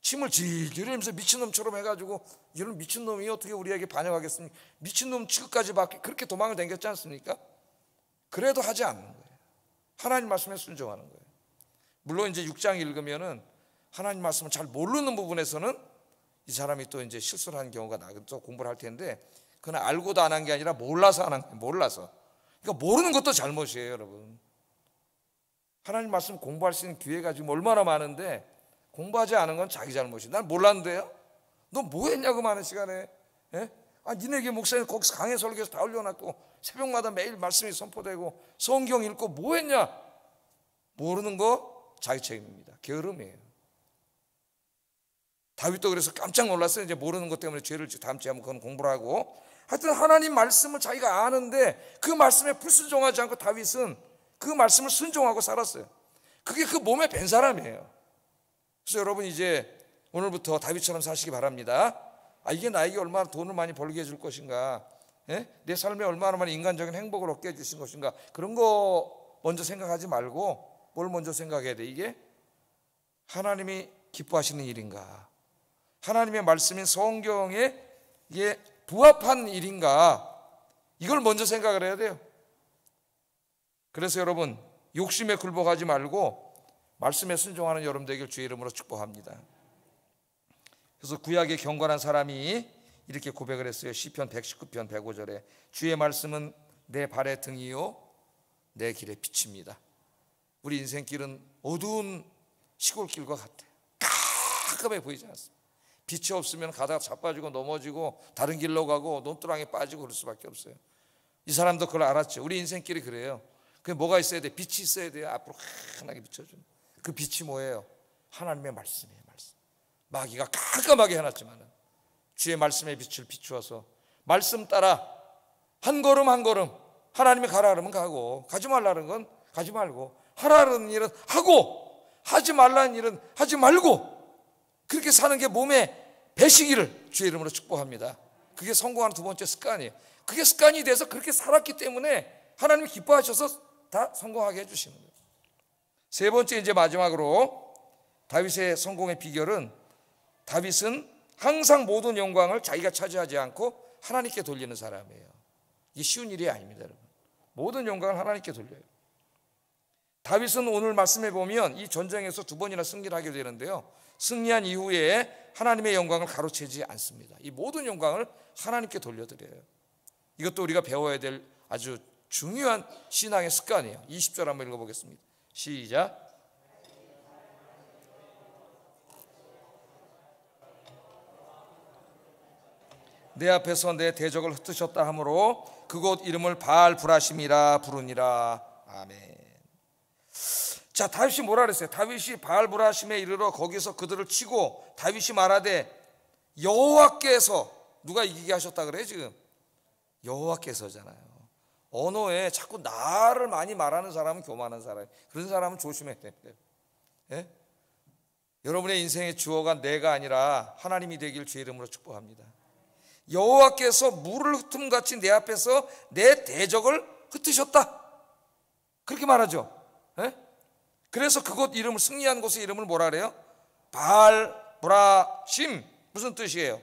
침을 질질 흘리면서 미친놈처럼 해가지고 이런 미친놈이 어떻게 우리에게 반역하겠습니까? 미친놈 취급까지 받게 그렇게 도망을 다녔지 않습니까? 그래도 하지 않는 거예요. 하나님 말씀에 순종하는 거예요. 물론 이제 6장 읽으면은 하나님 말씀을 잘 모르는 부분에서는 이 사람이 또 이제 실수를 하는 경우가 또 공부를 할 텐데 그건 알고도 안 한 게 아니라 몰라서 안 한 거예요. 몰라서. 그러니까 모르는 것도 잘못이에요, 여러분. 하나님 말씀 공부할 수 있는 기회가 지금 얼마나 많은데 공부하지 않은 건 자기 잘못이에요. 난 몰랐는데요? 너 뭐 했냐 그 많은 시간에? 예? 니네게 목사님 거기서 강해 설교에서 다 올려놨고 새벽마다 매일 말씀이 선포되고 성경 읽고 뭐 했냐? 모르는 거 자기 책임입니다. 게으름이에요. 다윗도 그래서 깜짝 놀랐어요. 이제 모르는 것 때문에 죄를 다음 주에 한번 공부를 하고, 하여튼 하나님 말씀을 자기가 아는데 그 말씀에 불순종하지 않고 다윗은 그 말씀을 순종하고 살았어요. 그게 그 몸에 밴 사람이에요. 그래서 여러분 이제 오늘부터 다윗처럼 사시기 바랍니다. 이게 나에게 얼마나 돈을 많이 벌게 해줄 것인가, 내 삶에 얼마나 많은 인간적인 행복을 얻게 해주신 것인가, 그런 거 먼저 생각하지 말고 뭘 먼저 생각해야 돼? 이게 하나님이 기뻐하시는 일인가, 하나님의 말씀인 성경에 이게 부합한 일인가, 이걸 먼저 생각을 해야 돼요. 그래서 여러분 욕심에 굴복하지 말고 말씀에 순종하는 여러분 되길 주의 이름으로 축복합니다. 그래서 구약의 경건한 사람이 이렇게 고백을 했어요. 시편 119편 105절에 주의 말씀은 내 발의 등이요 내 길의 빛입니다. 우리 인생길은 어두운 시골길과 같아요. 깜깜해 보이지 않습니다. 빛이 없으면 가다가 자빠지고 넘어지고 다른 길로 가고 논두렁에 빠지고 그럴 수밖에 없어요. 이 사람도 그걸 알았죠. 우리 인생길이 그래요. 그게 뭐가 있어야 돼? 빛이 있어야 돼요. 앞으로 환하게 비춰주는 그 빛이 뭐예요? 하나님의 말씀이에요. 말씀. 마귀가 깜깜하게 해놨지만 주의 말씀의 빛을 비추어서 말씀 따라 한 걸음 한 걸음, 하나님이 가라 그러면 가고, 가지 말라는 건 가지 말고, 하라는 일은 하고, 하지 말라는 일은 하지 말고, 그렇게 사는 게 몸에 배시기를 주의 이름으로 축복합니다. 그게 성공하는 두 번째 습관이에요. 그게 습관이 돼서 그렇게 살았기 때문에 하나님이 기뻐하셔서 다 성공하게 해주시는 거예요. 세 번째, 이제 마지막으로 다윗의 성공의 비결은, 다윗은 항상 모든 영광을 자기가 차지하지 않고 하나님께 돌리는 사람이에요. 이게 쉬운 일이 아닙니다, 여러분. 모든 영광을 하나님께 돌려요. 다윗은 오늘 말씀해 보면 이 전쟁에서 두 번이나 승리를 하게 되는데요, 승리한 이후에 하나님의 영광을 가로채지 않습니다. 이 모든 영광을 하나님께 돌려드려요. 이것도 우리가 배워야 될 아주 중요한 신앙의 습관이에요. 20절 한번 읽어보겠습니다. 시작. 내 앞에서 내 대적을 흩으셨다 하므로 그곳 이름을 바알브라심이라 부르니라. 아멘. 자, 다윗이 뭐라 그랬어요? 다윗이 바알브라심에 이르러 거기서 그들을 치고 다윗이 말하되 여호와께서, 누가 이기게 하셨다 그래요 지금? 여호와께서잖아요. 언어에 자꾸 나를 많이 말하는 사람은 교만한 사람이에요. 그런 사람은 조심해야 됩니다. 예? 여러분의 인생의 주어가 내가 아니라 하나님이 되길 주의 이름으로 축복합니다. 여호와께서 물을 흩음같이 내 앞에서 내 대적을 흩으셨다, 그렇게 말하죠. 예? 그래서 그곳 이름을, 승리한 곳의 이름을 뭐라 그래요? 바알브라심. 무슨 뜻이에요?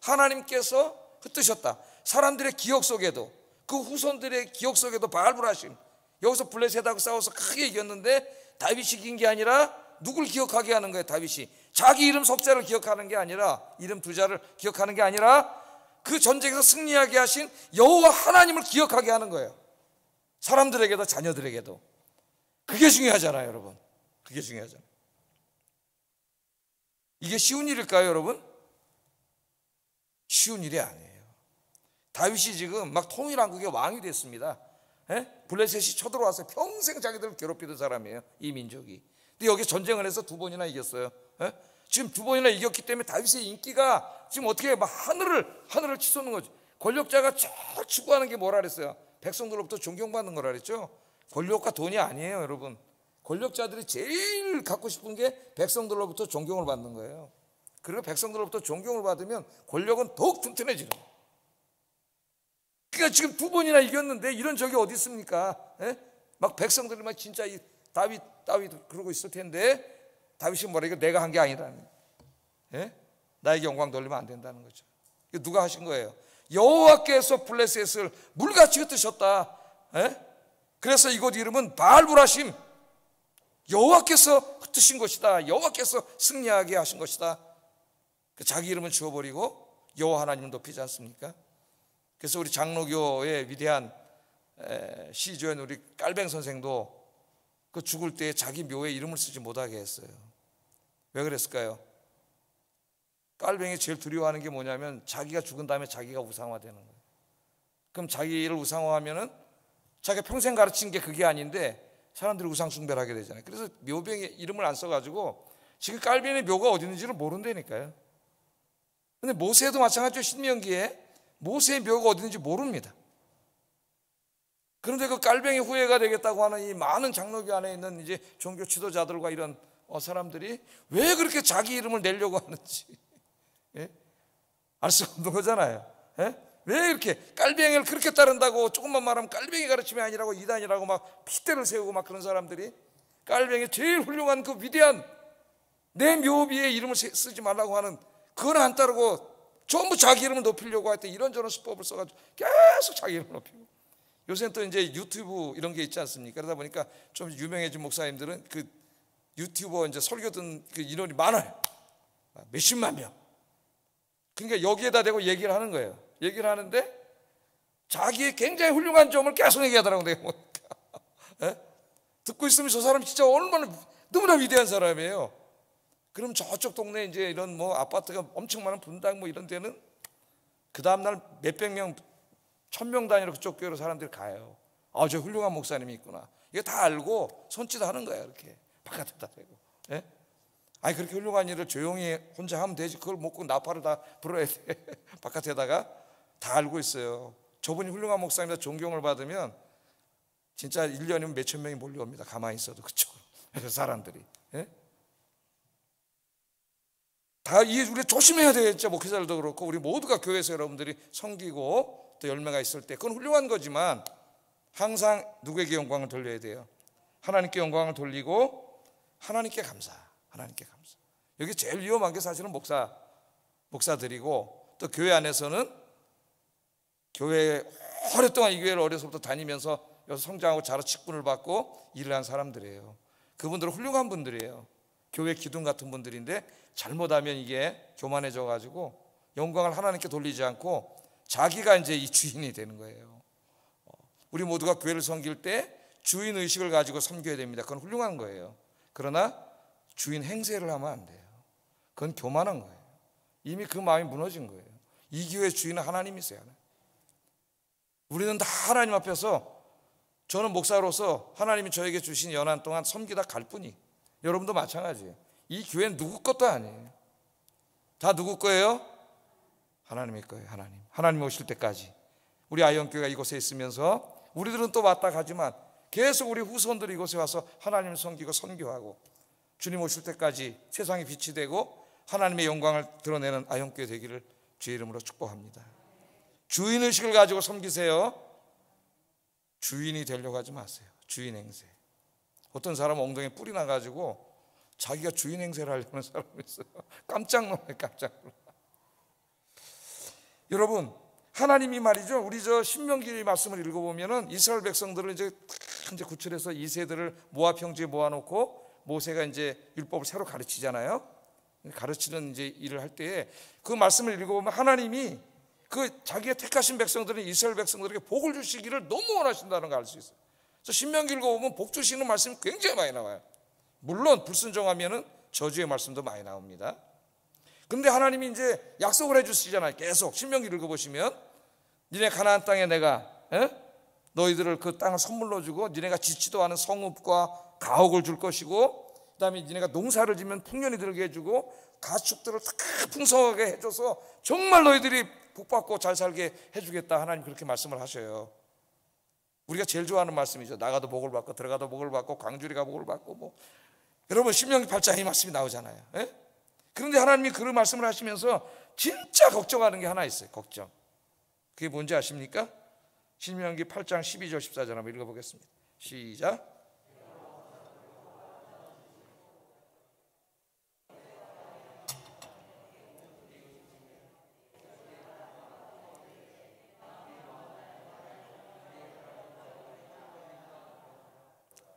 하나님께서 흩으셨다. 사람들의 기억 속에도, 그 후손들의 기억 속에도 바알브라심, 여기서 블레셋하고 싸워서 크게 이겼는데 다윗이 이긴 게 아니라 누굴 기억하게 하는 거예요? 다윗이 자기 이름 석자를 기억하는 게 아니라, 이름 두 자를 기억하는 게 아니라 그 전쟁에서 승리하게 하신 여호와 하나님을 기억하게 하는 거예요. 사람들에게도 자녀들에게도. 그게 중요하잖아요, 여러분. 그게 중요하잖아요. 이게 쉬운 일일까요, 여러분? 쉬운 일이 아니에요. 다윗이 지금 막 통일왕국의 왕이 됐습니다. 블레셋이 쳐들어와서 평생 자기들을 괴롭히던 사람이에요, 이 민족이. 근데 여기 전쟁을 해서 두 번이나 이겼어요. 지금 두 번이나 이겼기 때문에 다윗의 인기가 지금 어떻게 막 하늘을 치솟는 거죠. 권력자가 저 추구하는 게 뭐라 그랬어요? 백성들로부터 존경받는 거라 그랬죠. 권력과 돈이 아니에요, 여러분. 권력자들이 제일 갖고 싶은 게 백성들로부터 존경을 받는 거예요. 그리고 백성들로부터 존경을 받으면 권력은 더욱 튼튼해지는 거예요. 그러니까 지금 두 번이나 이겼는데 이런 적이 어디 있습니까? 막 백성들이 막 진짜 이 다윗 그러고 있을 텐데, 다윗이 뭐라, 이거 내가 한 게 아니라는, 나에게 영광 돌리면 안 된다는 거죠. 이거 누가 하신 거예요? 여호와께서 블레셋을 물같이 흩으셨다. 그래서 이곳 이름은 바알브라심, 여호와께서 흩으신 것이다, 여호와께서 승리하게 하신 것이다. 자기 이름을 지워버리고 여호와 하나님을 높이지 않습니까? 그래서 우리 장로교의 위대한 시조연 우리 깔뱅 선생도 그 죽을 때 자기 묘에 이름을 쓰지 못하게 했어요. 왜 그랬을까요? 깔뱅이 제일 두려워하는 게 뭐냐면 자기가 죽은 다음에 자기가 우상화되는 거예요. 그럼 자기를 우상화하면은 자기가 평생 가르친 게 그게 아닌데 사람들이 우상 숭배를 하게 되잖아요. 그래서 묘병에 이름을 안 써가지고 지금 깔뱅이 묘가 어디 있는지를 모른다니까요. 근데 모세도 마찬가지죠. 신명기에 모세의 묘가 어디 있는지 모릅니다. 그런데 그 깔뱅이 후예가 되겠다고 하는 이 많은 장로교 안에 있는 이제 종교 지도자들과 이런 사람들이 왜 그렇게 자기 이름을 내려고 하는지, 예? 알 수가 없는 거잖아요. 예? 왜 이렇게 깔뱅이를 그렇게 따른다고 조금만 말하면 깔뱅이 가르침이 아니라고 이단이라고 막 핏대를 세우고 막 그런 사람들이 깔뱅이 제일 훌륭한 그 위대한 내 묘비에 이름을 쓰지 말라고 하는 그건 안 따르고 전부 자기 이름을 높이려고 할 때 이런저런 수법을 써가지고 계속 자기 이름을 높이고, 요새는 또 이제 유튜브 이런 게 있지 않습니까? 그러다 보니까 좀 유명해진 목사님들은 그 유튜버 이제 설교 듣는 그 인원이 많아요. 몇십만 명. 그러니까 여기에다 대고 얘기를 하는 거예요. 얘기를 하는데 자기의 굉장히 훌륭한 점을 계속 얘기하더라고, 내가 보니까. 예? 듣고 있으면 저 사람 진짜 얼마나 너무나 위대한 사람이에요. 그럼 저쪽 동네 이제 이런 뭐 아파트가 엄청 많은 분당 뭐 이런 데는 그 다음날 몇백 명, 1000명 단위로 그쪽 교회로 사람들이 가요. 아, 저 훌륭한 목사님이 있구나. 이거 다 알고 손짓 하는 거야, 이렇게. 바깥에다 대고. 예? 아니, 그렇게 훌륭한 일을 조용히 혼자 하면 되지. 그걸 못 꼭 나팔을 다 불어야 돼. 바깥에다가 다 알고 있어요. 저분이 훌륭한 목사님이다 존경을 받으면 진짜 1년이면 몇천 명이 몰려옵니다. 가만히 있어도 그쪽으로. 그 사람들이. 예? 다 우리 조심해야 되겠죠. 목회자들도 그렇고 우리 모두가 교회에서 여러분들이 섬기고 또 열매가 있을 때 그건 훌륭한 거지만 항상 누구에게 영광을 돌려야 돼요? 하나님께 영광을 돌리고 하나님께 감사. 하나님께 감사. 여기 제일 위험한 게 사실은 목사들이고 또 교회 안에서는 교회에 오랫동안 이 교회를 어려서부터 다니면서 여기서 성장하고 자라 직분을 받고 일을 한 사람들이에요. 그분들은 훌륭한 분들이에요. 교회 기둥 같은 분들인데 잘못하면 이게 교만해져 가지고 영광을 하나님께 돌리지 않고 자기가 이제 이 주인이 되는 거예요. 우리 모두가 교회를 섬길 때 주인 의식을 가지고 섬겨야 됩니다. 그건 훌륭한 거예요. 그러나 주인 행세를 하면 안 돼요. 그건 교만한 거예요. 이미 그 마음이 무너진 거예요. 이 교회의 주인은 하나님이세요. 우리는 다 하나님 앞에서, 저는 목사로서 하나님이 저에게 주신 연한 동안 섬기다 갈 뿐이, 여러분도 마찬가지예요. 이 교회는 누구 것도 아니에요. 다 누구 거예요? 하나님의 거예요. 하나님 오실 때까지 우리 아이언교회가 이곳에 있으면서 우리들은 또 왔다 가지만 계속 우리 후손들이 이곳에 와서 하나님을 섬기고 선교하고 주님 오실 때까지 세상에 빛이 되고 하나님의 영광을 드러내는 아이언교회 되기를 주의 이름으로 축복합니다. 주인의식을 가지고 섬기세요. 주인이 되려고 하지 마세요. 주인 행세. 어떤 사람은 엉덩이에 뿔이 나가지고 자기가 주인 행세를 하려는 사람이 있어요. 깜짝 놀라요. 깜짝 놀라요. 여러분, 하나님이 말이죠, 우리 저 신명기 말씀을 읽어보면은 이스라엘 백성들을 이제 구출해서 2세들을 모압 형제에 모아놓고 모세가 이제 율법을 새로 가르치잖아요. 가르치는 이제 일을 할 때에 그 말씀을 읽어보면 하나님이 그 자기가 택하신 백성들은 이스라엘 백성들에게 복을 주시기를 너무 원하신다는 걸 알 수 있어요. 그래서 신명기 읽어보면 복 주시는 말씀이 굉장히 많이 나와요. 물론 불순종하면은 저주의 말씀도 많이 나옵니다. 근데 하나님이 이제 약속을 해주시잖아요. 계속 신명기 읽어보시면 니네 가나안 땅에 내가 너희들을 그 땅을 선물로 주고 니네가 지치도 않은 성읍과 가옥을 줄 것이고 그 다음에 니네가 농사를 지면 풍년이 들게 해주고 가축들을 다 풍성하게 해줘서 정말 너희들이 복받고 잘 살게 해주겠다. 하나님 그렇게 말씀을 하셔요. 우리가 제일 좋아하는 말씀이죠. 나가도 복을 받고 들어가도 복을 받고 광주리가 복을 받고 뭐. 여러분 신명기 8장에 이 말씀이 나오잖아요. 예? 그런데 하나님이 그런 말씀을 하시면서 진짜 걱정하는 게 하나 있어요. 걱정. 그게 뭔지 아십니까? 신명기 8장 12절 14절 한번 읽어보겠습니다. 시작.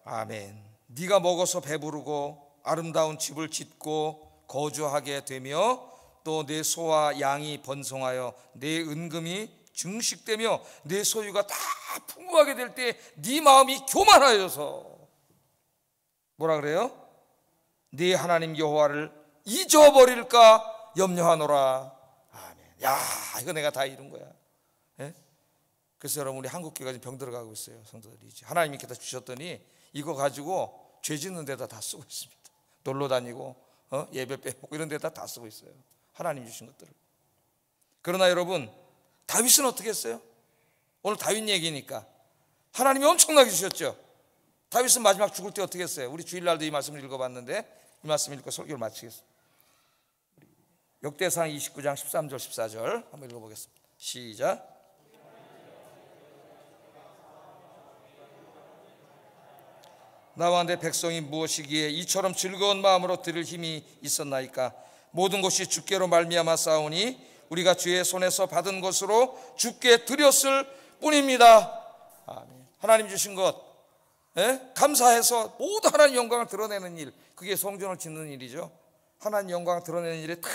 아멘. 네가 먹어서 배부르고 아름다운 집을 짓고 거주하게 되며 또 내 소와 양이 번성하여 내 은금이 증식되며 내 소유가 다 풍부하게 될 때 네 마음이 교만하여서 뭐라 그래요? 네 하나님 여호와를 잊어버릴까 염려하노라. 아멘. 야, 이거 내가 다 이룬 거야. 예? 그래서 여러분, 우리 한국교회가 지금 병 들어가고 있어요. 성도들이 하나님이 이렇게 다 주셨더니 이거 가지고 죄 짓는 데다 다 쓰고 있습니다. 놀러 다니고 예배 빼먹고 이런 데다 다 쓰고 있어요. 하나님 주신 것들을. 그러나 여러분, 다윗은 어떻게 했어요? 오늘 다윗 얘기니까 하나님이 엄청나게 주셨죠. 다윗은 마지막 죽을 때 어떻게 했어요? 우리 주일날도 이 말씀을 읽어봤는데 이 말씀 읽고 설교를 마치겠습니다. 역대상 29장 13절 14절 한번 읽어보겠습니다. 시작. 나와 내 백성이 무엇이기에 이처럼 즐거운 마음으로 들을 힘이 있었나이까? 모든 것이 주께로 말미암아 싸우니 우리가 주의 손에서 받은 것으로 주께 드렸을 뿐입니다. 아멘. 하나님 주신 것, 감사해서 모두 하나님 영광을 드러내는 일, 그게 성전을 짓는 일이죠. 하나님 영광을 드러내는 일에 다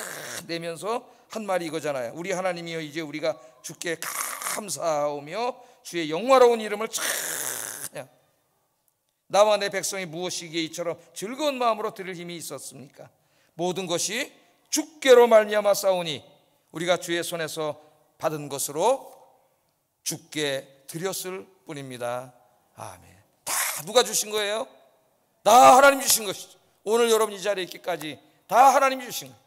내면서 한 말이 이거잖아요. 우리 하나님이여, 이제 우리가 주께 감사하오며 주의 영화로운 이름을 찬양. 나와 내 백성이 무엇이기에 이처럼 즐거운 마음으로 들을 힘이 있었습니까? 모든 것이 주께로 말미암아 싸우니 우리가 주의 손에서 받은 것으로 주께 드렸을 뿐입니다. 아멘. 다 누가 주신 거예요? 다 하나님 주신 것이죠. 오늘 여러분 이 자리에 있기까지 다 하나님 주신 거예요.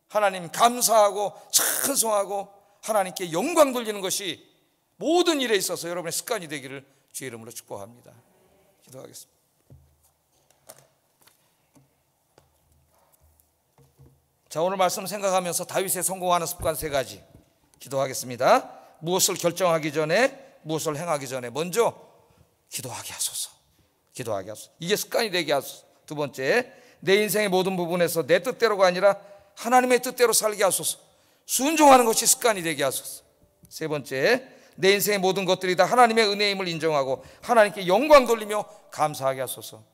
하나님 감사하고 찬송하고 하나님께 영광 돌리는 것이 모든 일에 있어서 여러분의 습관이 되기를 주의 이름으로 축복합니다. 기도하겠습니다. 자, 오늘 말씀 생각하면서 다윗의 성공하는 습관 3가지 기도하겠습니다. 무엇을 결정하기 전에, 무엇을 행하기 전에 먼저 기도하게 하소서. 기도하게 하소서. 이게 습관이 되게 하소서. 2번째, 내 인생의 모든 부분에서 내 뜻대로가 아니라 하나님의 뜻대로 살게 하소서. 순종하는 것이 습관이 되게 하소서. 3번째, 내 인생의 모든 것들이 다 하나님의 은혜임을 인정하고 하나님께 영광 돌리며 감사하게 하소서.